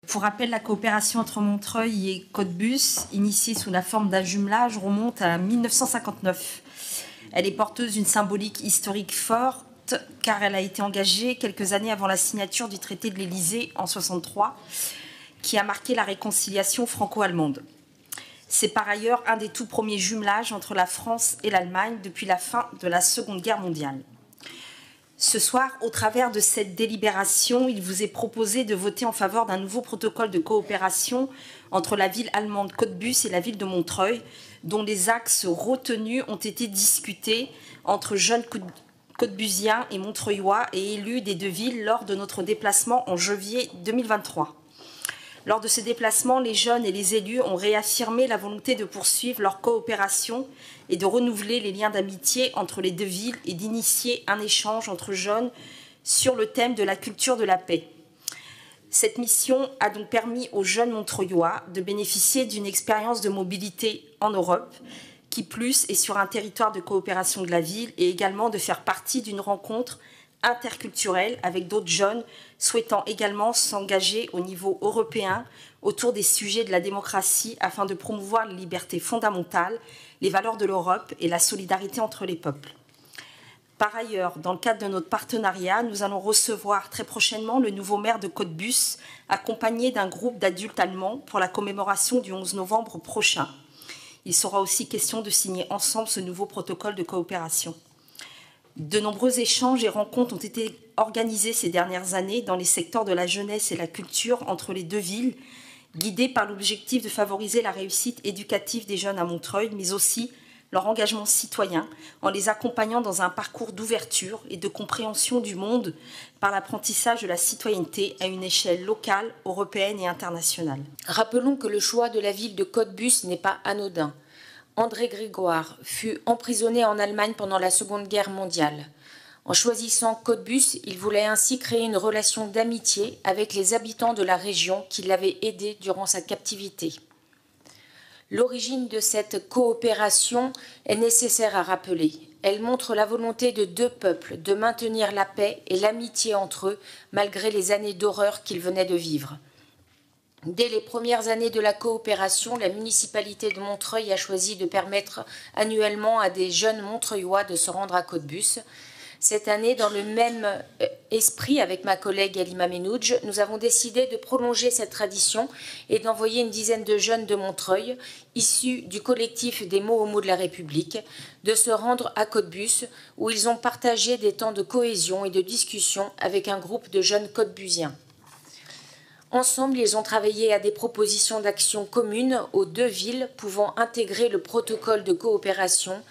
Pour rappel, la coopération entre Montreuil et Cottbus, initiée sous la forme d'un jumelage, remonte à 1959. Elle est porteuse d'une symbolique historique forte, car elle a été engagée quelques années avant la signature du traité de l'Élysée en 1963, qui a marqué la réconciliation franco-allemande. C'est par ailleurs un des tout premiers jumelages entre la France et l'Allemagne depuis la fin de la Seconde Guerre mondiale. Ce soir, au travers de cette délibération, il vous est proposé de voter en faveur d'un nouveau protocole de coopération entre la ville allemande Cottbus et la ville de Montreuil, dont les axes retenus ont été discutés entre jeunes cottbusiens et montreuillois et élus des deux villes lors de notre déplacement en janvier 2023. Lors de ce déplacement, les jeunes et les élus ont réaffirmé la volonté de poursuivre leur coopération et de renouveler les liens d'amitié entre les deux villes et d'initier un échange entre jeunes sur le thème de la culture de la paix. Cette mission a donc permis aux jeunes montreuillois de bénéficier d'une expérience de mobilité en Europe, qui plus est sur un territoire de coopération de la ville, et également de faire partie d'une rencontre interculturelle avec d'autres jeunes souhaitant également s'engager au niveau européen autour des sujets de la démocratie afin de promouvoir les libertés fondamentales, les valeurs de l'Europe et la solidarité entre les peuples. Par ailleurs, dans le cadre de notre partenariat, nous allons recevoir très prochainement le nouveau maire de Cottbus, accompagné d'un groupe d'adultes allemands pour la commémoration du 11 novembre prochain. Il sera aussi question de signer ensemble ce nouveau protocole de coopération. De nombreux échanges et rencontres ont été organisés ces dernières années dans les secteurs de la jeunesse et la culture entre les deux villes, guidés par l'objectif de favoriser la réussite éducative des jeunes à Montreuil, mais aussi leur engagement citoyen en les accompagnant dans un parcours d'ouverture et de compréhension du monde par l'apprentissage de la citoyenneté à une échelle locale, européenne et internationale. Rappelons que le choix de la ville de Cottbus n'est pas anodin. André Grégoire fut emprisonné en Allemagne pendant la Seconde Guerre mondiale. En choisissant Cottbus, il voulait ainsi créer une relation d'amitié avec les habitants de la région qui l'avaient aidé durant sa captivité. L'origine de cette coopération est nécessaire à rappeler. Elle montre la volonté de deux peuples de maintenir la paix et l'amitié entre eux malgré les années d'horreur qu'ils venaient de vivre. Dès les premières années de la coopération, la municipalité de Montreuil a choisi de permettre annuellement à des jeunes montreuillois de se rendre à Cottbus. Cette année, dans le même esprit, avec ma collègue Halima Menouj, nous avons décidé de prolonger cette tradition et d'envoyer une dizaine de jeunes de Montreuil, issus du collectif des mots aux mots de la République, de se rendre à Cottbus, où ils ont partagé des temps de cohésion et de discussion avec un groupe de jeunes cottbusiens. Ensemble, ils ont travaillé à des propositions d'action communes aux deux villes pouvant intégrer le protocole de coopération,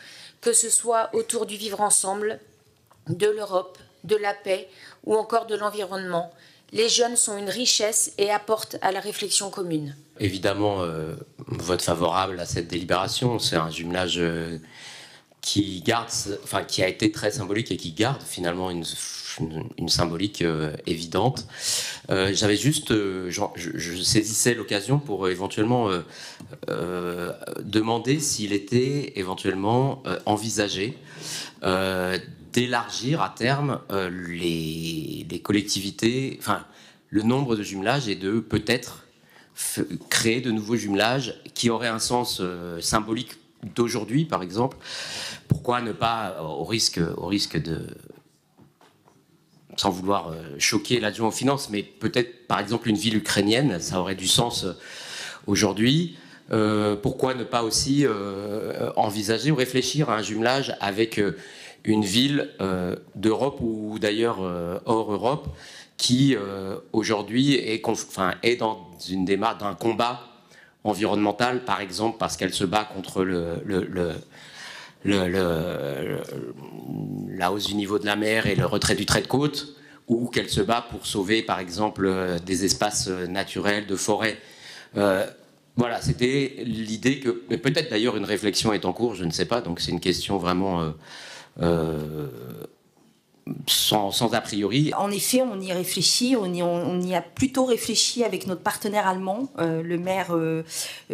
que ce soit autour du vivre ensemble, de l'Europe, de la paix ou encore de l'environnement. Les jeunes sont une richesse et apportent à la réflexion commune. Évidemment, vote favorable à cette délibération. C'est un jumelage qui a été très symbolique et qui garde finalement une symbolique évidente. J'avais juste, je saisissais l'occasion pour éventuellement demander s'il était éventuellement envisagé d'élargir à terme les collectivités, le nombre de jumelages et de peut-être créer de nouveaux jumelages qui auraient un sens symbolique d'aujourd'hui, par exemple. Pourquoi ne pas, au risque de, sans vouloir choquer l'adjoint aux finances, mais peut-être par exemple une ville ukrainienne, ça aurait du sens aujourd'hui. Pourquoi ne pas aussi envisager ou réfléchir à un jumelage avec une ville d'Europe ou d'ailleurs hors Europe qui aujourd'hui est dans une démarche d'un combat environnemental, par exemple parce qu'elle se bat contre la hausse du niveau de la mer et le retrait du trait de côte, ou qu'elle se bat pour sauver par exemple des espaces naturels, de forêts. Voilà, c'était l'idée que, mais peut-être d'ailleurs une réflexion est en cours, je ne sais pas, donc c'est une question vraiment sans a priori. En effet, on y réfléchit, on y a plutôt réfléchi avec notre partenaire allemand, le maire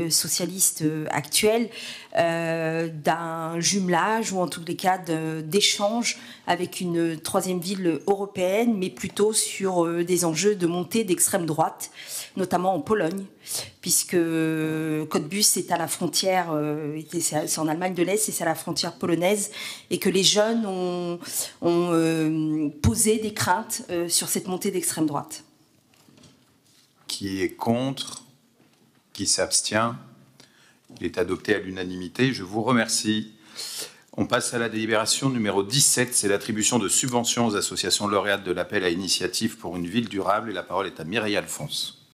socialiste actuel, d'un jumelage ou en tous les cas d'échange avec une troisième ville européenne, mais plutôt sur des enjeux de montée d'extrême droite, notamment en Pologne, puisque Cottbus est à la frontière, c'est en Allemagne de l'Est et c'est à la frontière polonaise, et que les jeunes ont posé des craintes sur cette montée d'extrême droite. Qui est contre? Qui s'abstient? Il est adopté à l'unanimité. Je vous remercie. On passe à la délibération numéro 17. C'est l'attribution de subventions aux associations lauréates de l'appel à initiative pour une ville durable. Et la parole est à Mireille Alphonse.